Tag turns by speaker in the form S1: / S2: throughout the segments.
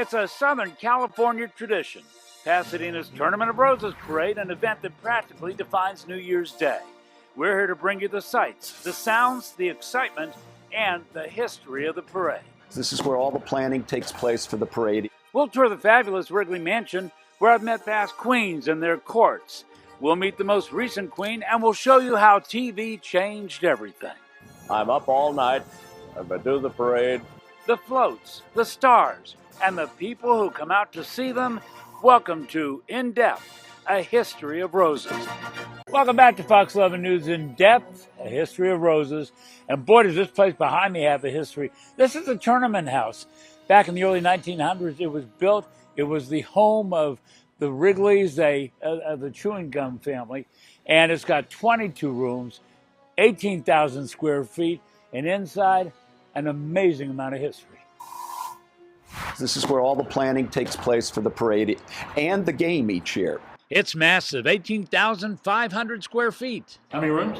S1: It's a Southern California tradition. Pasadena's Tournament of Roses Parade, an event that practically defines New Year's Day. We're here to bring you the sights, the sounds, the excitement, and the history of the parade.
S2: This is where all the planning takes place for the parade.
S1: We'll tour the fabulous Wrigley Mansion, where I've met past queens and their courts. We'll meet the most recent queen, and we'll show you how TV changed everything.
S3: I'm up all night. I'm going to do the parade.
S1: The floats, the stars, and the people who come out to see them. Welcome to In Depth, a history of roses. Welcome back to Fox 11 News In Depth, a history of roses. And boy, does this place behind me have a history. This is the Tournament House. Back in the early 1900s, it was built. It was the home of the Wrigleys, the chewing gum family. And it's got 22 rooms, 18,000 square feet, and inside, an amazing amount of history.
S2: This is where all the planning takes place for the parade and the game each year.
S1: It's massive, 18,500 square feet. How many rooms?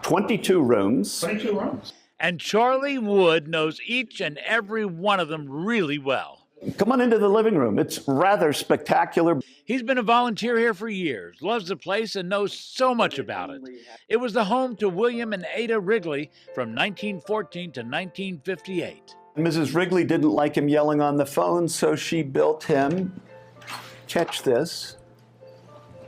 S2: 22 rooms.
S1: 22 rooms. And Charlie Wood knows each and every one of them really well.
S2: Come on into the living room. It's rather spectacular.
S1: He's been a volunteer here for years, loves the place, and knows so much about it. It was the home to William and Ada Wrigley from 1914 to 1958.
S2: Mrs. Wrigley didn't like him yelling on the phone, so she built him, catch this,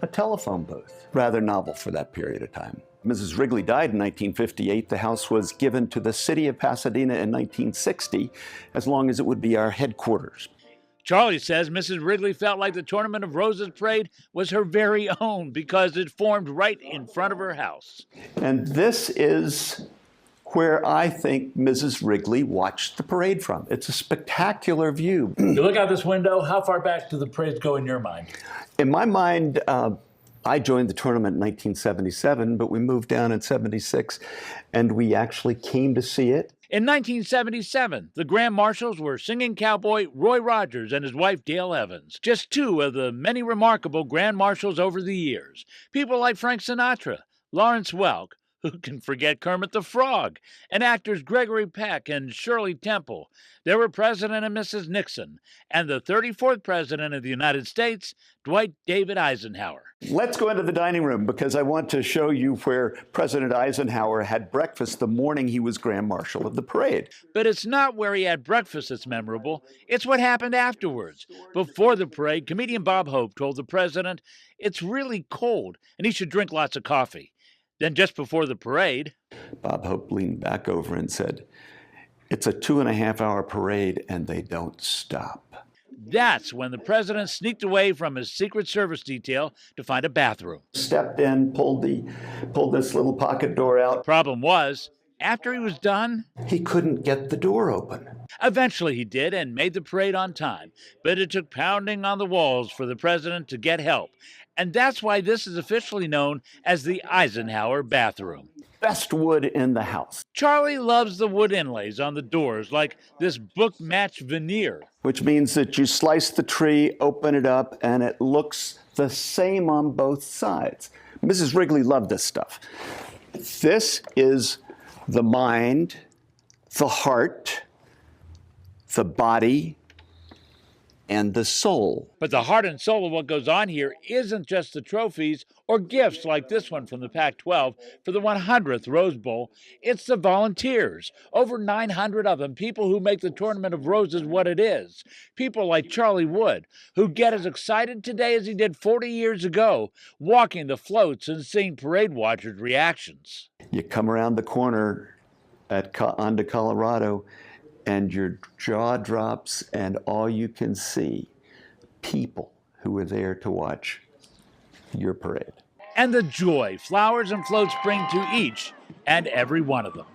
S2: a telephone booth. Rather novel for that period of time. Mrs. Wrigley died in 1958. The house was given to the city of Pasadena in 1960, as long as it would be our headquarters.
S1: Charlie says Mrs. Wrigley felt like the Tournament of Roses parade was her very own because it formed right in front of her house.
S2: And this is where I think Mrs. Wrigley watched the parade from. It's a spectacular view.
S1: You look out this window, how far back do the parades go in your mind?
S2: In my mind, I joined the tournament in 1977, but we moved down in 76, and we actually came to see it.
S1: In 1977, the Grand Marshals were singing cowboy Roy Rogers and his wife Dale Evans, just two of the many remarkable Grand Marshals over the years. People like Frank Sinatra, Lawrence Welk, who can forget Kermit the Frog, and actors Gregory Peck and Shirley Temple. There were President and Mrs. Nixon, and the 34th President of the United States, Dwight David Eisenhower.
S2: Let's go into the dining room because I want to show you where President Eisenhower had breakfast the morning he was Grand Marshal of the parade.
S1: But it's not where he had breakfast that's memorable. It's what happened afterwards. Before the parade, comedian Bob Hope told the president it's really cold and he should drink lots of coffee. Then just before the parade,
S2: Bob Hope leaned back over and said, "It's a 2.5-hour parade and they don't stop."
S1: That's when the president sneaked away from his Secret Service detail to find a bathroom.
S2: Stepped in, pulled this little pocket door out.
S1: Problem was, after he was done,
S2: he couldn't get the door open.
S1: Eventually he did and made the parade on time, but it took pounding on the walls for the president to get help. And that's why this is officially known as the Eisenhower bathroom.
S2: Best wood in the house.
S1: Charlie loves the wood inlays on the doors, like this book-matched veneer.
S2: Which means that you slice the tree, open it up, and it looks the same on both sides. Mrs. Wrigley loved this stuff. This is the mind, the heart, the body, and the soul.
S1: But the heart and soul of what goes on here isn't just the trophies or gifts like this one from the Pac-12 for the 100th Rose Bowl. It's the volunteers, over 900 of them, people who make the Tournament of Roses what it is. People like Charlie Wood, who get as excited today as he did 40 years ago, walking the floats and seeing parade watchers' reactions.
S2: You come around the corner onto Colorado, and your jaw drops, and all you can see, people who are there to watch your parade.
S1: And the joy flowers and floats bring to each and every one of them.